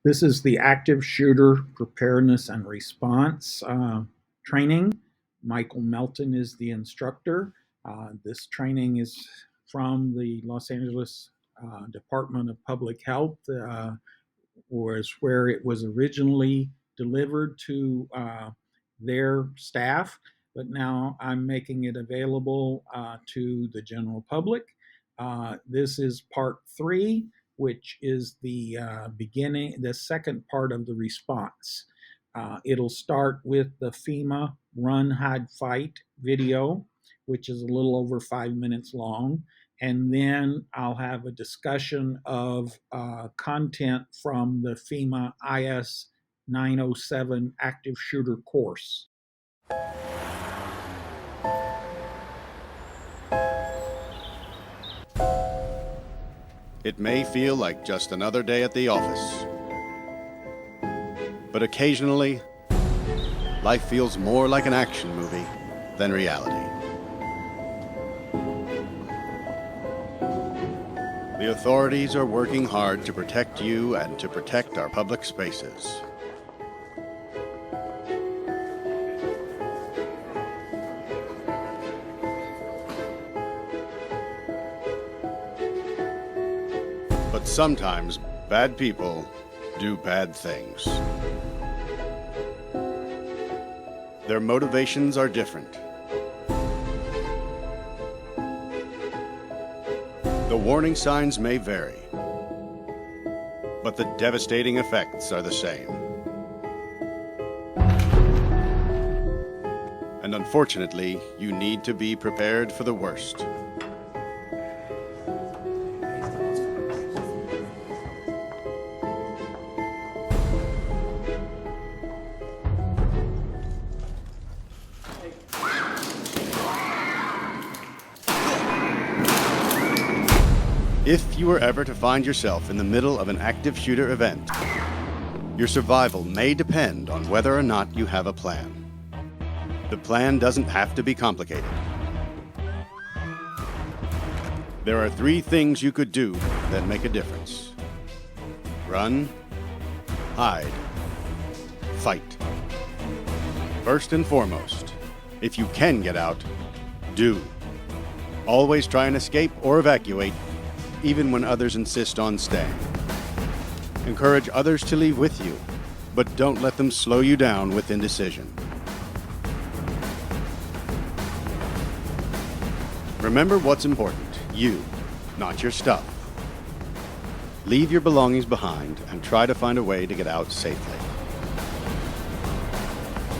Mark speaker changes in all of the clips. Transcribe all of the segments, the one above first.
Speaker 1: This is the active shooter preparedness and response training. Michael Melton is the instructor. This training is from the Los Angeles Department of Public Health, was where it was originally delivered to their staff, but now I'm making it available to the general public. This is part 3, which is the beginning, the second part of the response. It'll start with the FEMA Run, Hide, Fight video, which is a little over 5 minutes long. And then I'll have a discussion of content from the FEMA IS 907 active shooter course.
Speaker 2: It may feel like just another day at the office, but occasionally, life feels more like an action movie than reality. The authorities are working hard to protect you and to protect our public spaces. But sometimes bad people do bad things. Their motivations are different. The warning signs may vary, but the devastating effects are the same. And unfortunately, you need to be prepared for the worst. If you were ever to find yourself in the middle of an active shooter event, your survival may depend on whether or not you have a plan. The plan doesn't have to be complicated. There are 3 things you could do that make a difference. Run, hide, fight. First and foremost, if you can get out, do. Always try and escape or evacuate, even when others insist on staying. Encourage others to leave with you, but don't let them slow you down with indecision. Remember what's important, you, not your stuff. Leave your belongings behind and try to find a way to get out safely.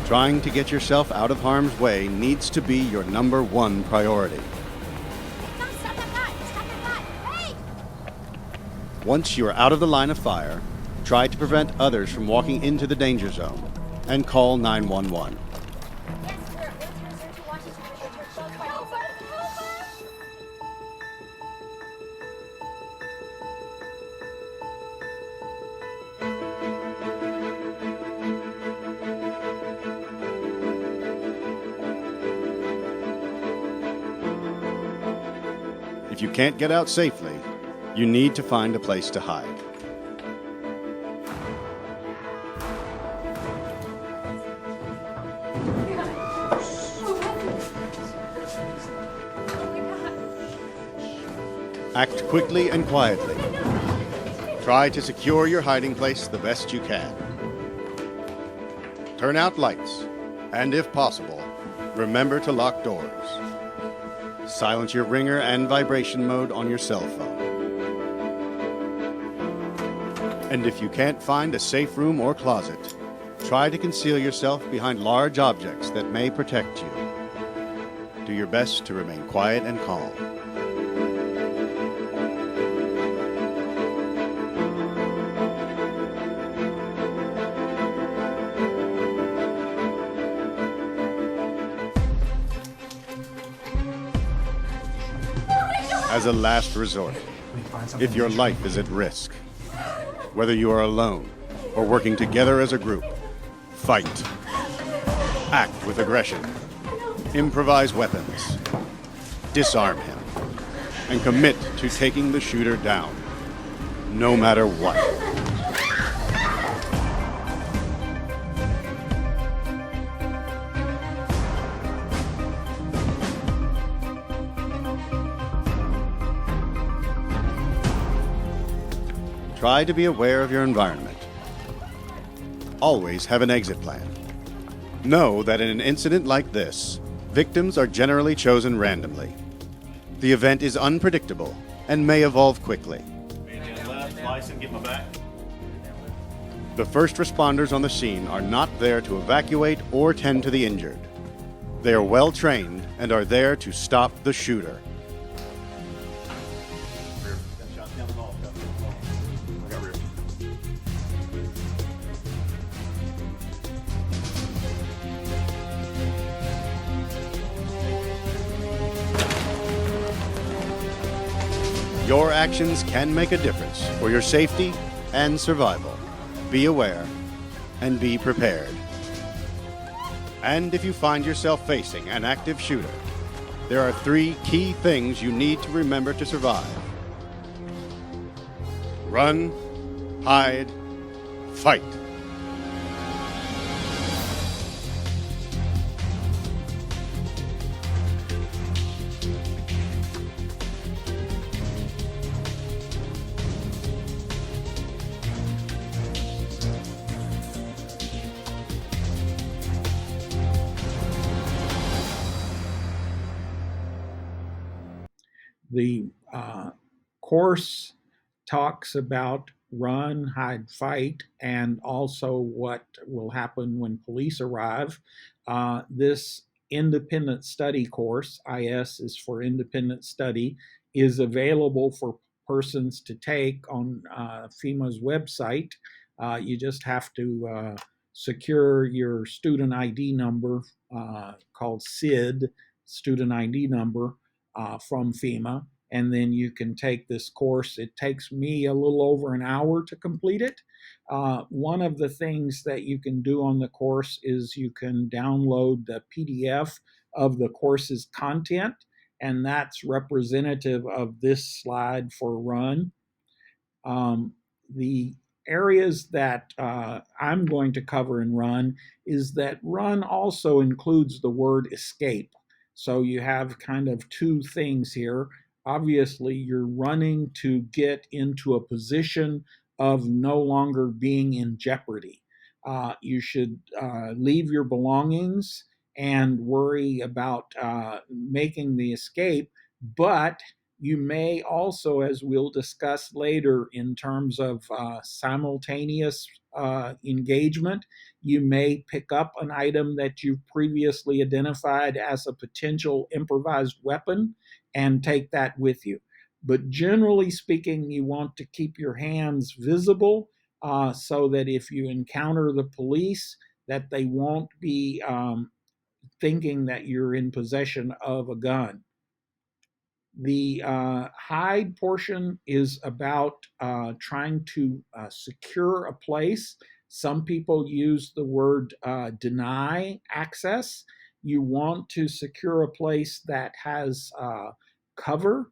Speaker 2: Trying to get yourself out of harm's way needs to be your #1 priority. Once you are out of the line of fire, try to prevent others from walking into the danger zone and call 911. If you can't get out safely, you need to find a place to hide. Act quickly and quietly. Try to secure your hiding place the best you can. Turn out lights, and if possible, remember to lock doors. Silence your ringer and vibration mode on your cell phone. And if you can't find a safe room or closet, try to conceal yourself behind large objects that may protect you. Do your best to remain quiet and calm. As a last resort, if your life is at risk, whether you are alone or working together as a group, fight. Act with aggression. Improvise weapons. Disarm him. And commit to taking the shooter down, no matter what. try to be aware of your environment. Always have an exit plan. Know that in an incident like this, victims are generally chosen randomly. The event is unpredictable and may evolve quickly. The first responders on the scene are not there to evacuate or tend to the injured. They are well trained and are there to stop the shooter. Your actions can make a difference for your safety and survival. Be aware and be prepared. And if you find yourself facing an active shooter, there are 3 key things you need to remember to survive. Run, hide, fight.
Speaker 1: The course talks about run, hide, fight, and also what will happen when police arrive. This independent study course, IS is for independent study, is available for persons to take on FEMA's website. You just have to secure your student ID number called SID, student ID number, from FEMA, and then you can take this course. It takes me a little over an hour to complete it. One of the things that you can do on the course is you can download the PDF of the course's content, and that's representative of this slide for Run. The areas that I'm going to cover in Run is that Run also includes the word escape. So you have kind of 2 things here. Obviously, you're running to get into a position of no longer being in jeopardy. You should leave your belongings and worry about making the escape, but you may also, as we'll discuss later in terms of simultaneous engagement, you may pick up an item that you've previously identified as a potential improvised weapon and take that with you. But generally speaking, you want to keep your hands visible so that if you encounter the police, that they won't be thinking that you're in possession of a gun. The hide portion is about trying to secure a place. Some people use the word deny access. You want to secure a place that has cover.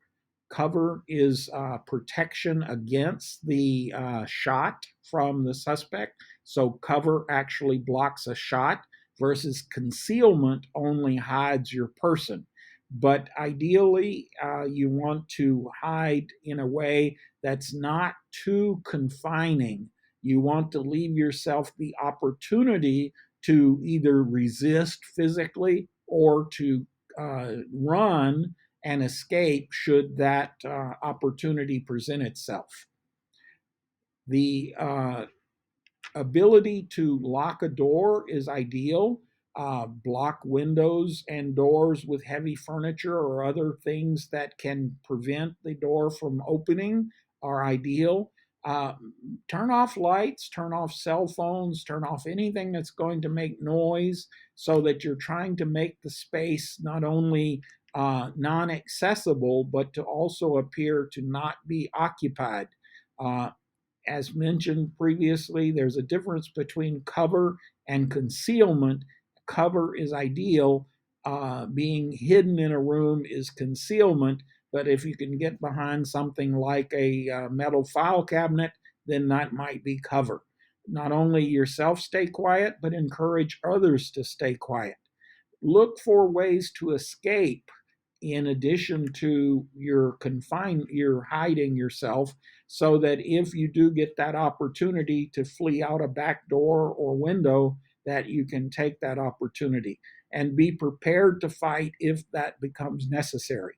Speaker 1: Cover is protection against the shot from the suspect. So cover actually blocks a shot versus concealment only hides your person. But ideally, you want to hide in a way that's not too confining. You want to leave yourself the opportunity to either resist physically or to run and escape should that opportunity present itself. The ability to lock a door is ideal. Block windows and doors with heavy furniture or other things that can prevent the door from opening are ideal. Turn off lights, turn off cell phones, turn off anything that's going to make noise so that you're trying to make the space not only non-accessible, but to also appear to not be occupied. As mentioned previously, there's a difference between cover and concealment. Cover is ideal. Being hidden in a room is concealment, but if you can get behind something like a metal file cabinet, then that might be cover. Not only yourself stay quiet, but encourage others to stay quiet. Look for ways to escape in addition to your you're hiding yourself, so that if you do get that opportunity to flee out a back door or window, that you can take that opportunity and be prepared to fight if that becomes necessary.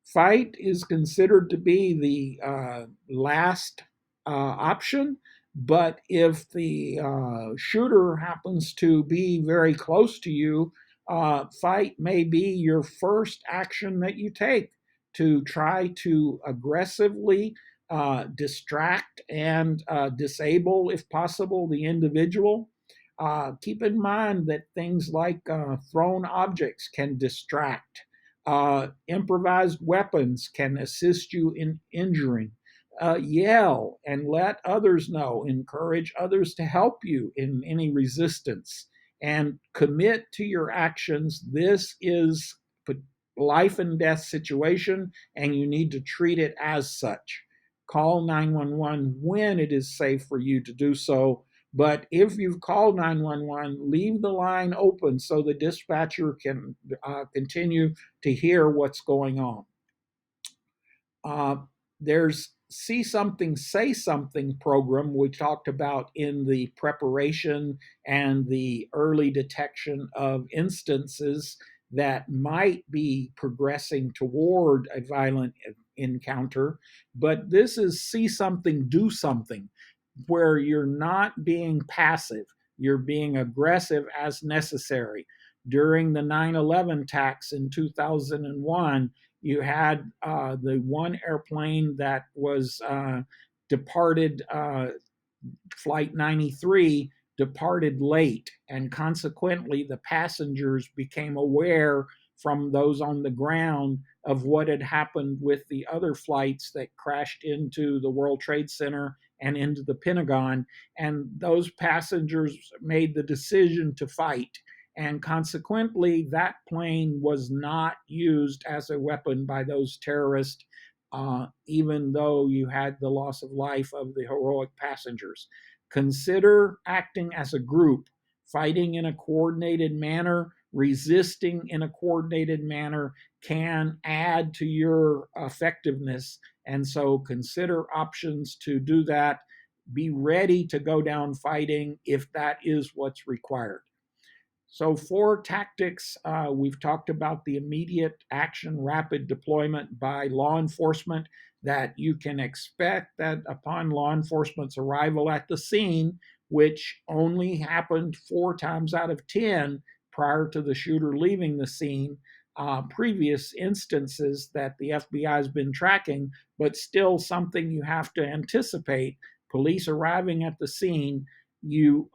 Speaker 1: Fight is considered to be the last option, but if the shooter happens to be very close to you, fight may be your first action that you take to try to aggressively distract and disable, if possible, the individual. Keep in mind that things like thrown objects can distract. Improvised weapons can assist you in injuring. Yell and let others know. Encourage others to help you in any resistance. And commit to your actions. This is a life and death situation, and you need to treat it as such. Call 911 when it is safe for you to do so. But if you've called 911, leave the line open so the dispatcher can continue to hear what's going on. There's See Something, Say Something program we talked about in the preparation and the early detection of instances that might be progressing toward a violent encounter. But this is See Something, Do Something, where you're not being passive, you're being aggressive as necessary. During the 9/11 attacks in 2001, you had the one airplane that was departed, Flight 93, departed late, and consequently, the passengers became aware from those on the ground of what had happened with the other flights that crashed into the World Trade Center and into the Pentagon. And those passengers made the decision to fight. And consequently, that plane was not used as a weapon by those terrorists, even though you had the loss of life of the heroic passengers. Consider acting as a group, fighting in a coordinated manner, resisting in a coordinated manner can add to your effectiveness. And so consider options to do that. Be ready to go down fighting if that is what's required. So, for tactics, we've talked about the immediate action, rapid deployment by law enforcement, that you can expect that upon law enforcement's arrival at the scene, which only happened 4 times out of 10 prior to the shooter leaving the scene, previous instances that the FBI has been tracking, but still something you have to anticipate. Police arriving at the scene, you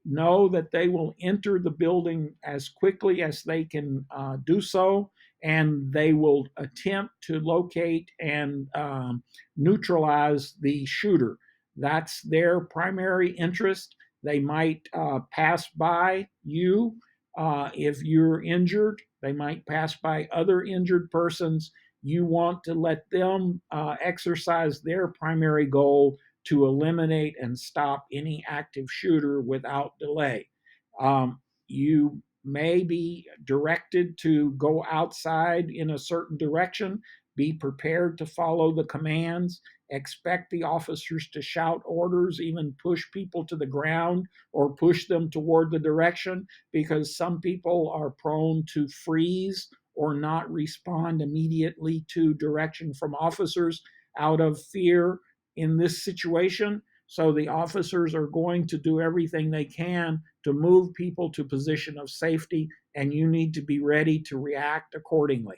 Speaker 1: know that they will enter the building as quickly as they can do so, and they will attempt to locate and neutralize the shooter. That's their primary interest. They might pass by you if you're injured. They might pass by other injured persons. You want to let them exercise their primary goal to eliminate and stop any active shooter without delay. You may be directed to go outside in a certain direction. Be prepared to follow the commands. Expect the officers to shout orders, even push people to the ground or push them toward the direction, because some people are prone to freeze or not respond immediately to direction from officers out of fear in this situation. So the officers are going to do everything they can to move people to position of safety, and you need to be ready to react accordingly.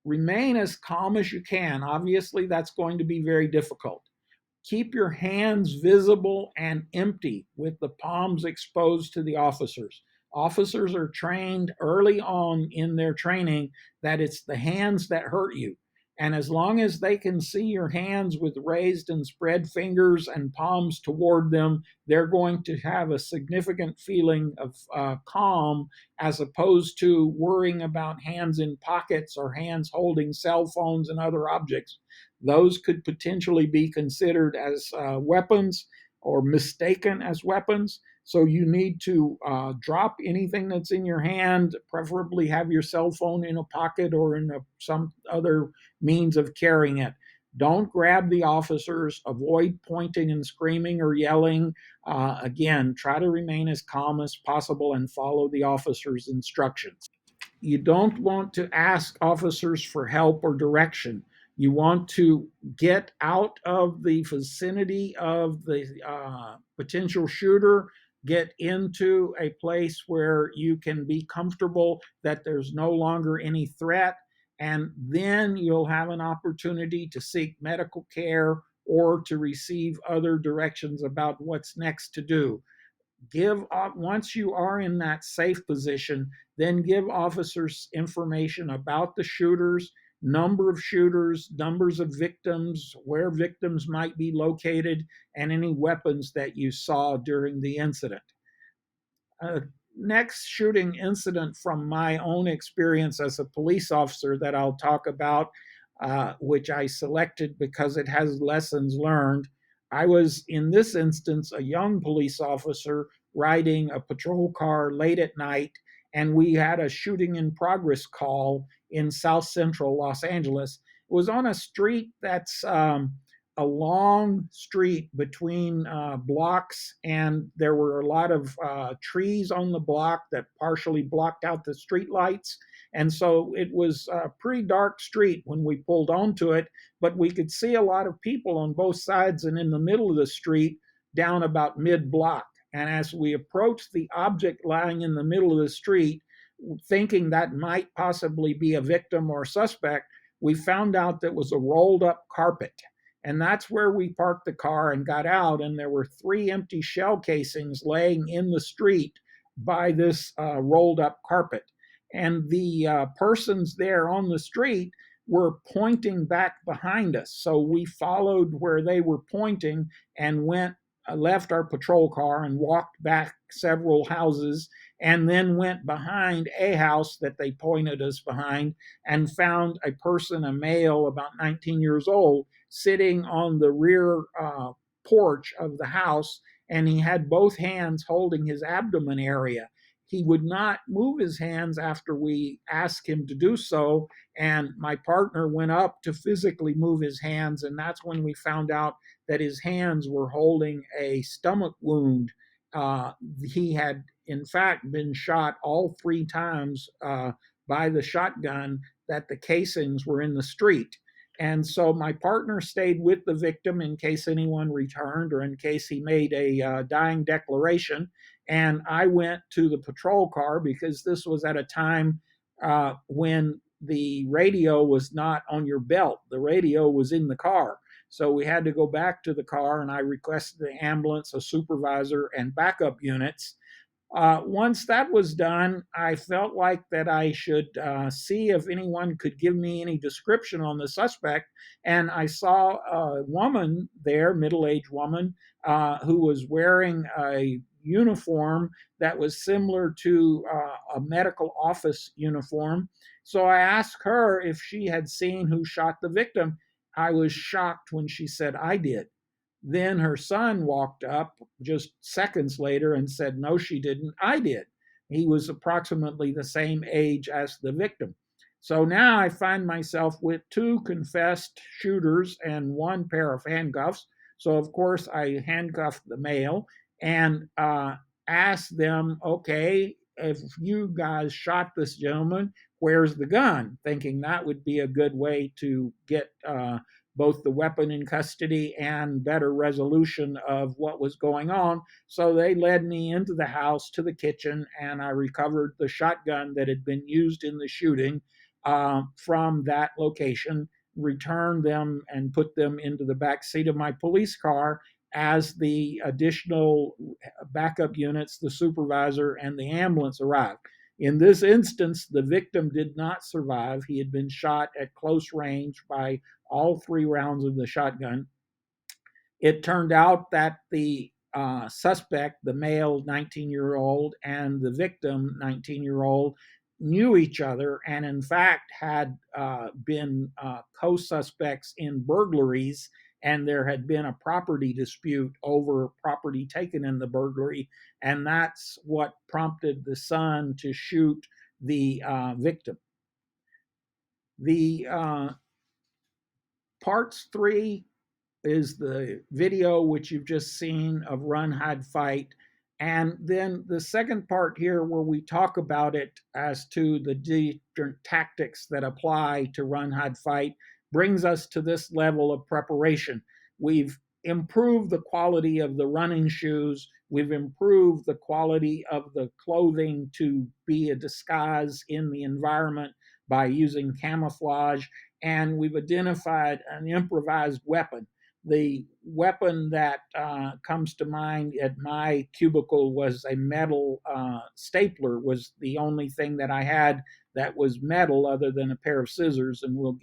Speaker 1: Remain as calm as you can. Obviously, that's going to be very difficult. Keep your hands visible and empty with the palms exposed to the officers. Officers are trained early on in their training that it's the hands that hurt you. And as long as they can see your hands with raised and spread fingers and palms toward them, they're going to have a significant feeling of calm, as opposed to worrying about hands in pockets or hands holding cell phones and other objects. Those could potentially be considered as weapons, or mistaken as weapons. So you need to drop anything that's in your hand, preferably have your cell phone in a pocket or in some other means of carrying it. Don't grab the officers, avoid pointing and screaming or yelling. Again, try to remain as calm as possible and follow the officer's instructions. You don't want to ask officers for help or direction. You want to get out of the vicinity of the potential shooter, get into a place where you can be comfortable that there's no longer any threat, and then you'll have an opportunity to seek medical care or to receive other directions about what's next to do. Give up once you are in that safe position, then give officers information about the shooters, number of shooters, numbers of victims, where victims might be located, and any weapons that you saw during the incident. Next shooting incident from my own experience as a police officer that I'll talk about, which I selected because it has lessons learned. I was, in this instance, a young police officer riding a patrol car late at night, and we had a shooting in progress call in South Central Los Angeles. It was on a street that's a long street between blocks, and there were a lot of trees on the block that partially blocked out the street lights. And so it was a pretty dark street when we pulled onto it, but we could see a lot of people on both sides and in the middle of the street down about mid block. And as we approached the object lying in the middle of the street, thinking that might possibly be a victim or suspect, we found out that was a rolled up carpet. And that's where we parked the car and got out. And there were 3 empty shell casings laying in the street by this rolled up carpet. And the persons there on the street were pointing back behind us. So we followed where they were pointing and left our patrol car and walked back several houses, and then went behind a house that they pointed us behind and found a person, a male about 19 years old, sitting on the rear porch of the house, and he had both hands holding his abdomen area. He would not move his hands after we asked him to do so, and my partner went up to physically move his hands, and that's when we found out that his hands were holding a stomach wound. He had, in fact, been shot all 3 times by the shotgun, that the casings were in the street. And so my partner stayed with the victim in case anyone returned or in case he made a dying declaration. And I went to the patrol car because this was at a time when the radio was not on your belt. The radio was in the car. So we had to go back to the car, and I requested the ambulance, a supervisor, and backup units. Once that was done, I felt like that I should see if anyone could give me any description on the suspect. And I saw a woman there, middle-aged woman, who was wearing a uniform that was similar to a medical office uniform. So I asked her if she had seen who shot the victim. I was shocked when she said, "I did." Then her son walked up just seconds later and said, "No, she didn't. I did." He was approximately the same age as the victim. So now I find myself with 2 confessed shooters and 1 pair of handcuffs. So, of course, I handcuffed the male and asked them, "Okay, if you guys shot this gentleman, where's the gun?" Thinking that would be a good way to get both the weapon in custody and better resolution of what was going on. So they led me into the house to the kitchen, and I recovered the shotgun that had been used in the shooting from that location, returned them, and put them into the back seat of my police car as the additional backup units, the supervisor, and the ambulance arrived. In this instance, the victim did not survive. He had been shot at close range by all 3 rounds of the shotgun. It turned out that the suspect, the male 19-year-old, and the victim 19-year-old, knew each other and, in fact, had been co suspects in burglaries and there had been a property dispute over property taken in the burglary, and that's what prompted the son to shoot the victim. The parts 3 is the video which you've just seen of Run, Hide, Fight. And then the second part here, where we talk about it as to the different tactics that apply to Run, Hide, Fight, brings us to this level of preparation. We've improved the quality of the running shoes. We've improved the quality of the clothing to be a disguise in the environment by using camouflage. And we've identified an improvised weapon. The weapon that comes to mind at my cubicle was a metal stapler, was the only thing that I had that was metal other than a pair of scissors, and we'll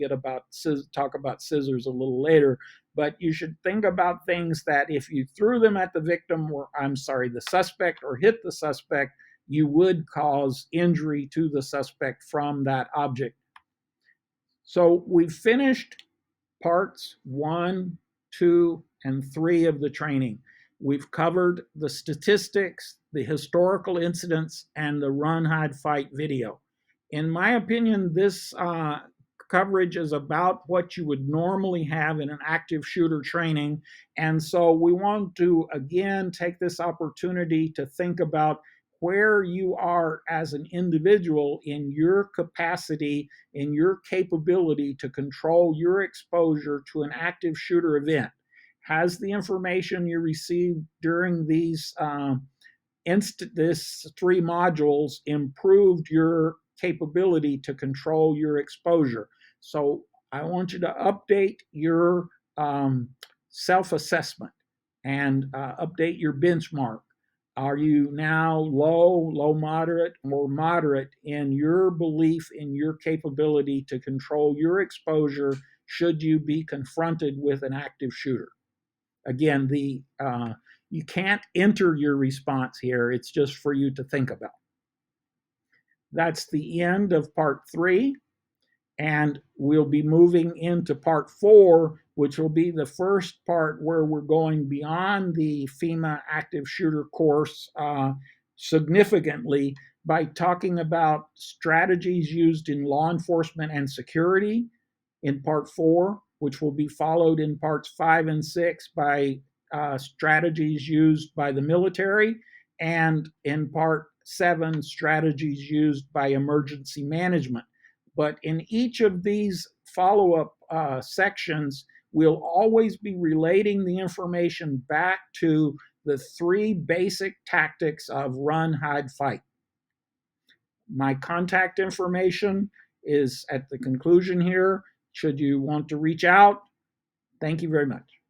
Speaker 1: talk about scissors a little later. But you should think about things that if you threw them at the victim, or the suspect, or hit the suspect, you would cause injury to the suspect from that object. So we've finished parts 1, 2, and 3 of the training. We've covered the statistics, the historical incidents, and the Run, Hide, Fight video. In my opinion, this coverage is about what you would normally have in an active shooter training. And so we want to, again, take this opportunity to think about where you are as an individual in your capacity, in your capability to control your exposure to an active shooter event. Has the information you received during these this 3 modules improved your capability to control your exposure? So I want you to update your self-assessment and update your benchmark. Are you now low moderate, or moderate in your belief in your capability to control your exposure should you be confronted with an active shooter? Again, you can't enter your response here. It's just for you to think about. That's the end of part 3. And we'll be moving into part 4, which will be the first part where we're going beyond the FEMA active shooter course significantly by talking about strategies used in law enforcement and security in part 4, which will be followed in parts 5 and 6 by strategies used by the military, and in part 7, strategies used by emergency management. But in each of these follow-up sections, we'll always be relating the information back to the 3 basic tactics of Run, Hide, Fight. My contact information is at the conclusion here. Should you want to reach out, thank you very much.